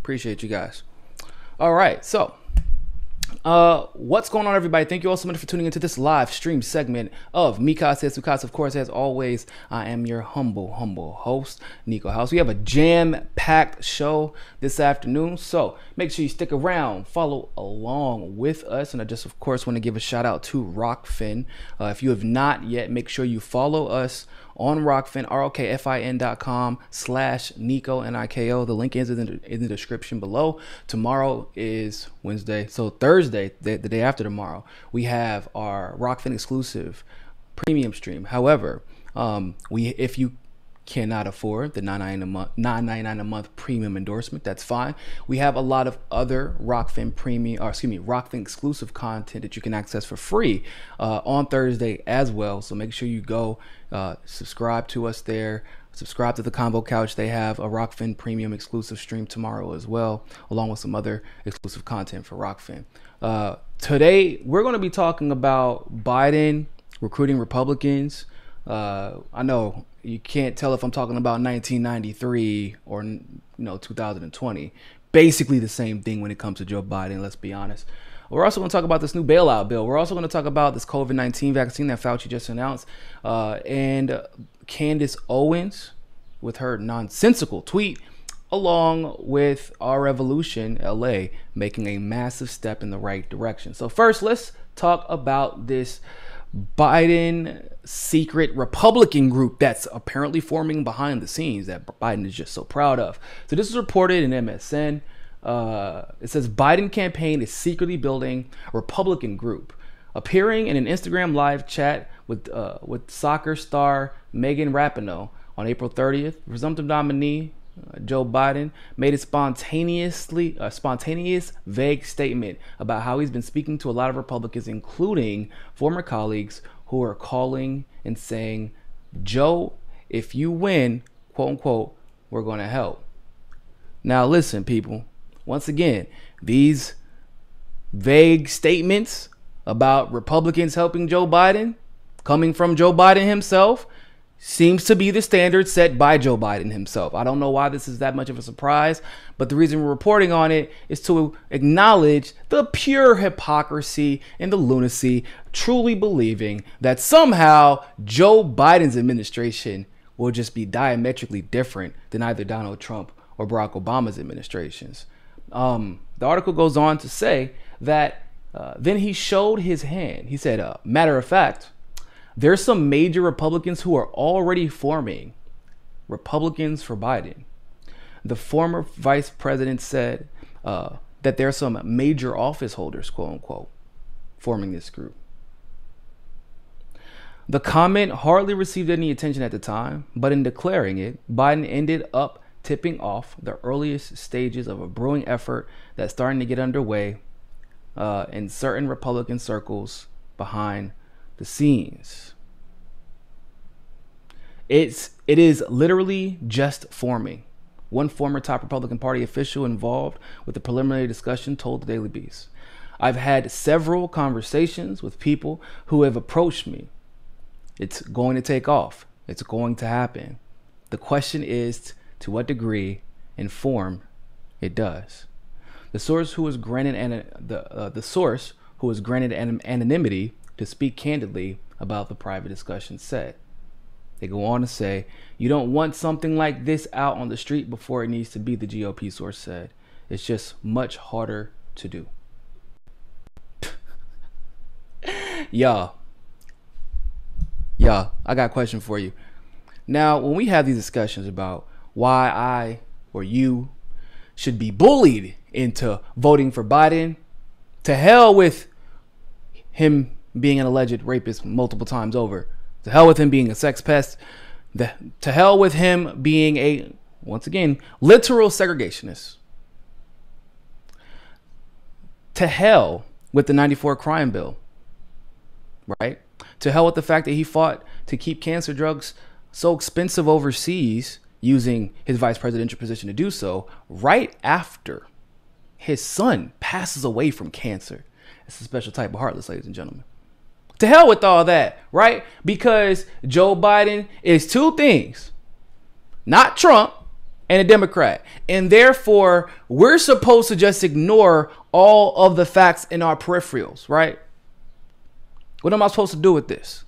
Appreciate you guys. All right, so what's going on, everybody? Thank you all so much for tuning into this live stream segment of Mikasa Sukasa. Of course, as always, I am your humble host, Niko House. We have a jam-packed show this afternoon, so make sure you stick around, follow along with us. And I just, of course, want to give a shout out to Rockfin. If you have not yet, make sure you follow us on Rockfin, ROKFIN.com/Niko, Niko. The link is in the description below. Tomorrow is Wednesday, so Thursday, the day after tomorrow, we have our Rockfin exclusive premium stream. However, if you cannot afford the $9.99 a month premium endorsement, that's fine. We have a lot of other Rockfin Rockfin exclusive content that you can access for free on Thursday as well. So make sure you go subscribe to us there. Subscribe to the Convo Couch. They have a Rockfin premium exclusive stream tomorrow as well, along with some other exclusive content for Rockfin. Today, we're going to be talking about Biden recruiting Republicans. I know you can't tell if I'm talking about 1993 or 2020. Basically the same thing when it comes to Joe Biden, let's be honest. We're also going to talk about this new bailout bill. We're also going to talk about this COVID-19 vaccine that Fauci just announced. And Candace Owens with her nonsensical tweet, along with Our Revolution LA making a massive step in the right direction. So first, let's talk about this Biden secret Republican group that's apparently forming behind the scenes that Biden is just so proud of. So this is reported in MSN. It says Biden campaign is secretly building a Republican group. Appearing in an Instagram live chat with soccer star Megan Rapinoe on April 30th, presumptive nominee Joe Biden made a spontaneous vague statement about how he's been speaking to a lot of Republicans, including former colleagues, who are calling and saying, Joe, if you win, quote unquote, we're going to help. Now listen, people, once again, these vague statements about Republicans helping Joe Biden coming from Joe Biden himself seems to be the standard set by Joe Biden himself. I don't know why this is that much of a surprise, but the reason we're reporting on it is to acknowledge the pure hypocrisy and the lunacy, truly believing that somehow Joe Biden's administration will just be diametrically different than either Donald Trump or Barack Obama's administrations. The article goes on to say that then he showed his hand. He said, matter of fact, there's some major Republicans who are already forming Republicans for Biden. The former vice president said that there are some major office holders, quote unquote, forming this group. The comment hardly received any attention at the time, but in declaring it, Biden ended up tipping off the earliest stages of a brewing effort that's starting to get underway in certain Republican circles behind the scenes. It is literally just forming. One former top Republican Party official involved with the preliminary discussion told the Daily Beast, I've had several conversations with people who have approached me. It's going to take off. It's going to happen. The question is to what degree and form it does. The source who was granted anonymity to speak candidly about the private discussion said. They go on to say, you don't want something like this out on the street before it needs to be, the GOP source said. It's just much harder to do. Y'all, I got a question for you. Now, when we have these discussions about why I or you should be bullied into voting for Biden, to hell with him being an alleged rapist multiple times over. To hell with him being a sex pest. To hell with him being a, once again, literal segregationist. To hell with the 94 crime bill. Right? To hell with the fact that he fought to keep cancer drugs so expensive overseas, using his vice presidential position to do so, right after his son passes away from cancer. It's a special type of heartless, ladies and gentlemen. To hell with all that, right? Because Joe Biden is two things. Not Trump and a Democrat. And therefore, we're supposed to just ignore all of the facts in our peripherals, right? What am I supposed to do with this?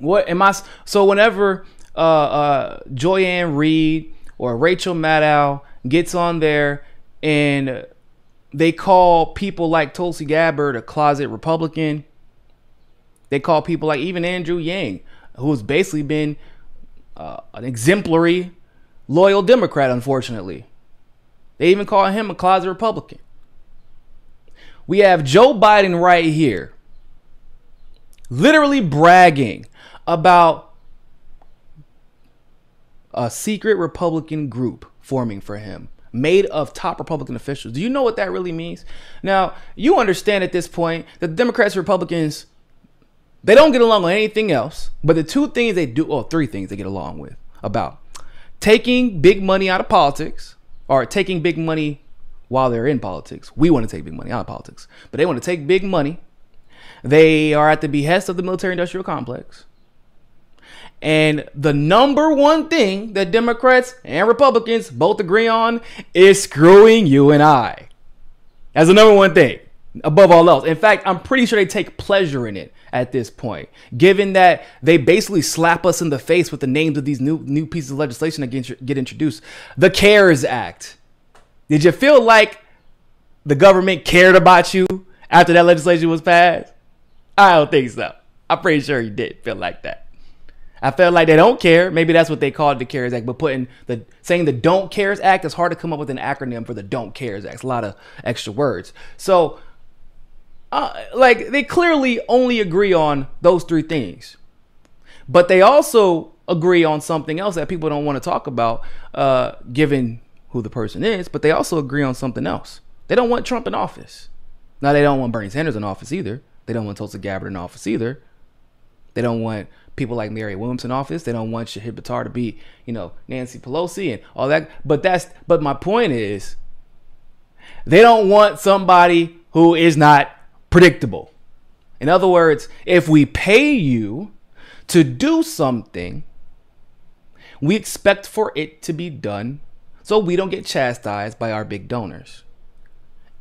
What am I? So whenever Joyanne Reed or Rachel Maddow gets on there and they call people like Tulsi Gabbard a closet Republican, they call people like even Andrew Yang, who's basically been an exemplary, loyal Democrat, unfortunately. They even call him a closet Republican. We have Joe Biden right here, literally bragging about a secret Republican group forming for him, made of top Republican officials. Do you know what that really means? Now, you understand at this point that the Democrats and Republicans, they don't get along on anything else, but the two things they do, or three things they get along with, about taking big money out of politics, or taking big money while they're in politics. We want to take big money out of politics, but they want to take big money. They are at the behest of the military-industrial complex. And the number one thing that Democrats and Republicans both agree on is screwing you and I. That's the number one thing, above all else. In fact, I'm pretty sure they take pleasure in it at this point, given that they basically slap us in the face with the names of these new pieces of legislation that get introduced. The CARES Act. Did you feel like the government cared about you after that legislation was passed? I don't think so. I'm pretty sure you did feel like that. I felt like they don't care. Maybe that's what they called the CARES Act. But saying the Don't CARES Act, it's hard to come up with an acronym for the Don't CARES Act. It's a lot of extra words. So, like, they clearly only agree on those three things. But they also agree on something else that people don't want to talk about, given who the person is. But they also agree on something else. They don't want Trump in office. Now, they don't want Bernie Sanders in office either. They don't want Tulsi Gabbard in office either. They don't want people like Mary Williams in office. They don't want Shahid Buttar to be, Nancy Pelosi and all that. But my point is, they don't want somebody who is not predictable. In other words, if we pay you to do something, we expect for it to be done so we don't get chastised by our big donors.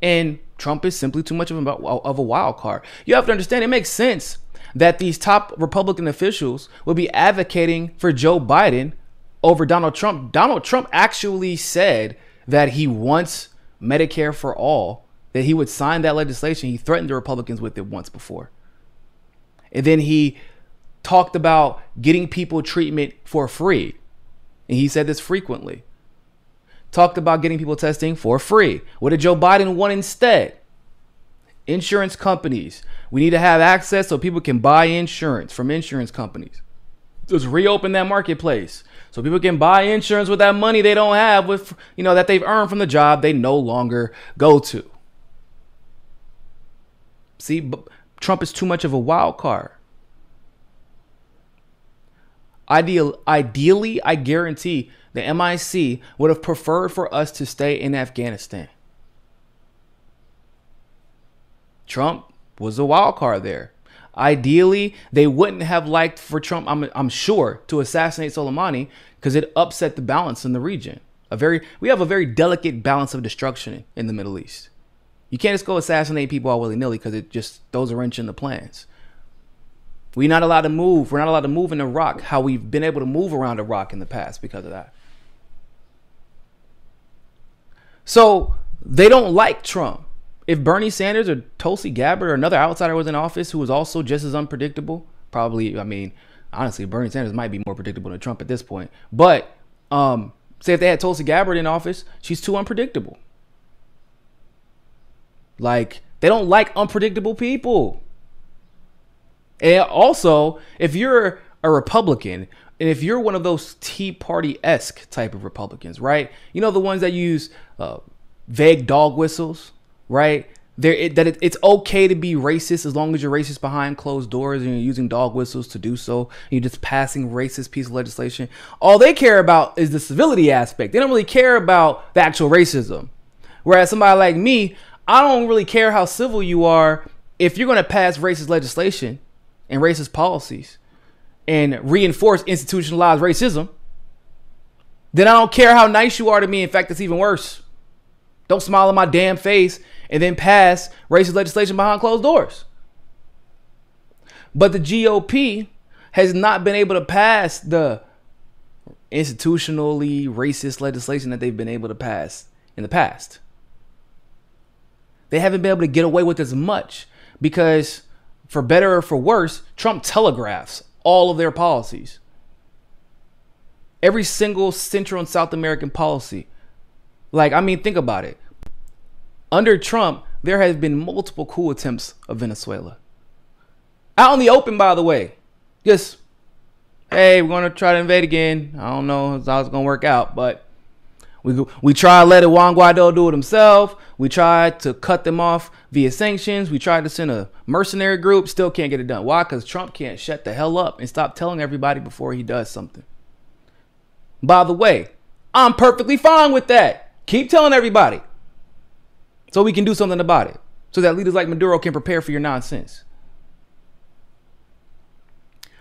And Trump is simply too much of a wild card. You have to understand, it makes sense that these top Republican officials will be advocating for Joe Biden over Donald Trump. Donald Trump actually said that he wants Medicare for all, that he would sign that legislation. He threatened the Republicans with it once before. And then he talked about getting people treatment for free. And he said this frequently. Talked about getting people testing for free. What did Joe Biden want instead? Insurance companies. We need to have access so people can buy insurance from insurance companies. Just reopen that marketplace so people can buy insurance with that money they don't have, with that they've earned from the job they no longer go to. See, Trump is too much of a wild card. Ideally, I guarantee the MIC would have preferred for us to stay in Afghanistan. Trump was a wild card there. Ideally, they wouldn't have liked for Trump, I'm sure, to assassinate Soleimani, because it upset the balance in the region. We have a very delicate balance of destruction in the Middle East. You can't just go assassinate people all willy-nilly, because it just throws a wrench in the plans. We're not allowed to move. We're not allowed to move in Iraq how we've been able to move around Iraq in the past because of that. So they don't like Trump. If Bernie Sanders or Tulsi Gabbard or another outsider was in office who was also just as unpredictable, probably, honestly, Bernie Sanders might be more predictable than Trump at this point. But say if they had Tulsi Gabbard in office, she's too unpredictable. Like, they don't like unpredictable people. And also, if you're a Republican, and if you're one of those Tea Party-esque type of Republicans, right? The ones that use vague dog whistles, right? It's okay to be racist as long as you're racist behind closed doors and you're using dog whistles to do so. And you're just passing racist piece of legislation. All they care about is the civility aspect. They don't really care about the actual racism. Whereas somebody like me, I don't really care how civil you are if you're going to pass racist legislation and racist policies and reinforce institutionalized racism. then I don't care how nice you are to me. In fact, it's even worse. Don't smile in my damn face and then pass racist legislation behind closed doors. But the GOP has not been able to pass the institutionally racist legislation that they've been able to pass in the past. They haven't been able to get away with as much because, for better or for worse, Trump telegraphs all of their policies. Every single Central and South American policy. Like, I mean, think about it. Under Trump, there has been multiple coup attempts of Venezuela. Out in the open, by the way. Just, hey, we're going to try to invade again. I don't know how it's going to work out, but we try to let Juan Guaido do it himself. We tried to cut them off via sanctions. We tried to send a mercenary group. Still can't get it done. Why? Because Trump can't shut the hell up and stop telling everybody before he does something. By the way, I'm perfectly fine with that. Keep telling everybody so we can do something about it. So that leaders like Maduro can prepare for your nonsense.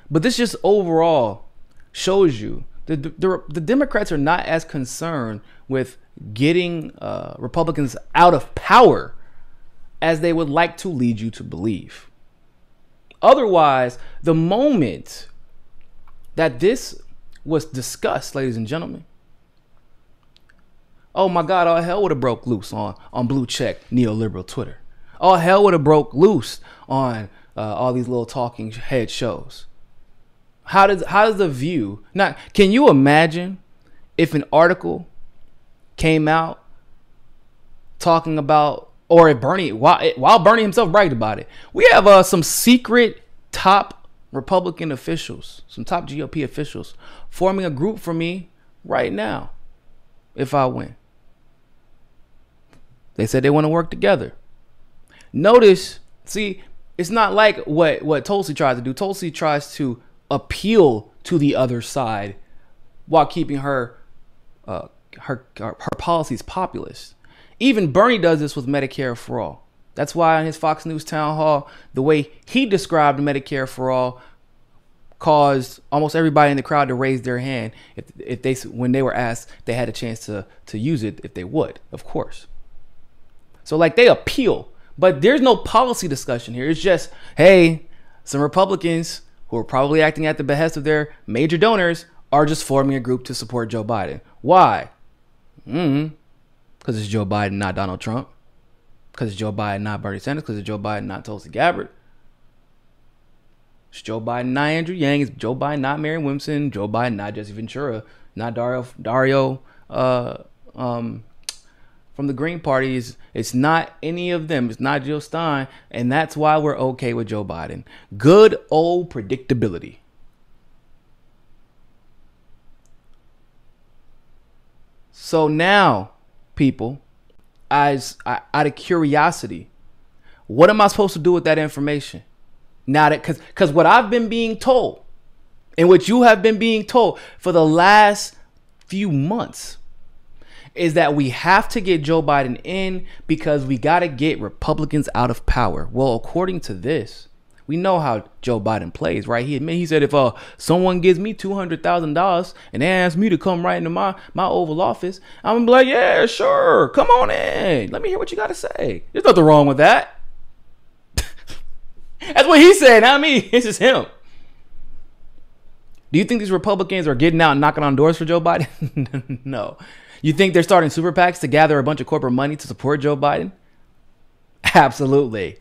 But this just overall shows you that the Democrats are not as concerned with getting Republicans out of power as they would like to lead you to believe. Otherwise, the moment that this was discussed, ladies and gentlemen, oh my God, all hell would have broke loose on blue check neoliberal Twitter. All hell would have broke loose on all these little talking head shows. How does the View not? Can you imagine if an article came out talking about, or if Bernie, while Bernie himself bragged about it, we have some secret top Republican officials, some top GOP officials forming a group for me right now if I win. They said they want to work together. Notice, see, it's not like what Tulsi tries to do. Tulsi tries to appeal to the other side while keeping her policies populist. Even Bernie does this with Medicare for all. That's why on his Fox News town hall, the way he described Medicare for all caused almost everybody in the crowd to raise their hand if they, when they were asked, they had a chance to use it, if they would, of course. So like they appeal, but there's no policy discussion here. It's just, hey, some Republicans who are probably acting at the behest of their major donors are just forming a group to support Joe Biden. Why? Because it's Joe Biden, not Donald Trump. Because it's Joe Biden, not Bernie Sanders. Because it's Joe Biden, not Tulsi Gabbard. It's Joe Biden, not Andrew Yang. It's Joe Biden, not Marianne Williamson. Joe Biden, not Jesse Ventura. Not Dario from the Green Party. It's not any of them. It's not Jill Stein. And that's why we're okay with Joe Biden. Good old predictability. So now, people, out of curiosity, what am I supposed to do with that information? Now that, because what I've been being told and what you have been being told for the last few months is that we have to get Joe Biden in because we got to get Republicans out of power. Well, according to this, we know how Joe Biden plays, right? He said, if someone gives me $200,000 and they ask me to come right into my Oval Office, I'm gonna be like, yeah, sure, come on in. Let me hear what you got to say. There's nothing wrong with that. That's what he said, not me. This is him. Do you think these Republicans are getting out and knocking on doors for Joe Biden? No. You think they're starting super PACs to gather a bunch of corporate money to support Joe Biden? Absolutely.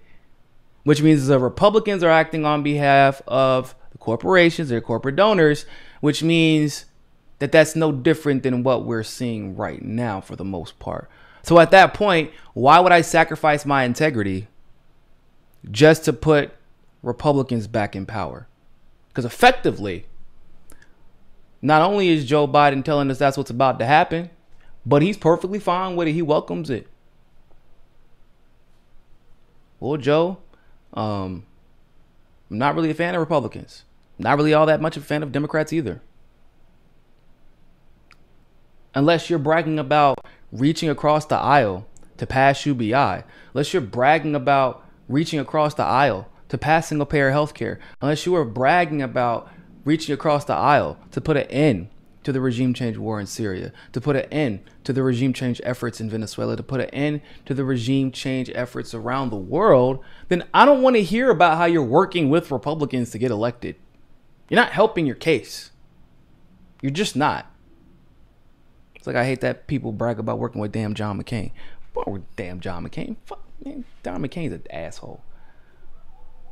Which means the Republicans are acting on behalf of the corporations, their corporate donors, which means that that's no different than what we're seeing right now for the most part. So at that point, why would I sacrifice my integrity just to put Republicans back in power? Because effectively, not only is Joe Biden telling us that's what's about to happen, but he's perfectly fine with it. He welcomes it. Well, Joe, I'm not really a fan of Republicans. Not really all that much of a fan of Democrats either. Unless you're bragging about reaching across the aisle to pass UBI. Unless you're bragging about reaching across the aisle to pass single-payer health care. Unless you are bragging about reaching across the aisle to put an end to the regime change war in Syria, to put an end to the regime change efforts in Venezuela, to put an end to the regime change efforts around the world, then I don't want to hear about how you're working with Republicans to get elected. You're not helping your case. You're just not. It's like I hate that people brag about working with damn John McCain. Fuck with damn John McCain. Fuck, man. John McCain's an asshole.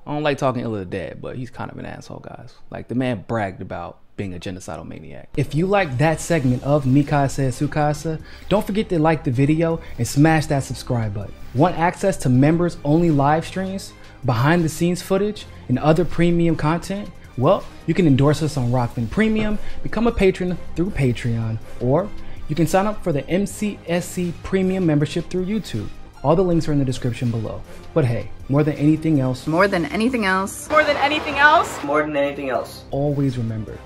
I don't like talking ill of the dead, but he's kind of an asshole, guys. Like, the man bragged about being a genocidal maniac. If you like that segment of Mikasa Sukasa, don't forget to like the video and smash that subscribe button. Want access to members only live streams, behind the scenes footage, and other premium content? Well, you can endorse us on Rockfin Premium, become a patron through Patreon, or you can sign up for the MCSC Premium membership through YouTube. All the links are in the description below. But hey, more than anything else, more than anything else, always remember,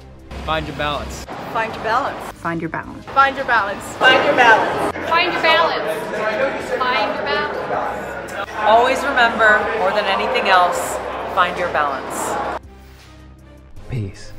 find your balance. find your balance. Find your balance. Find your balance. Find your balance. Find your balance. Find your balance. Always remember, more than anything else, find your balance. peace.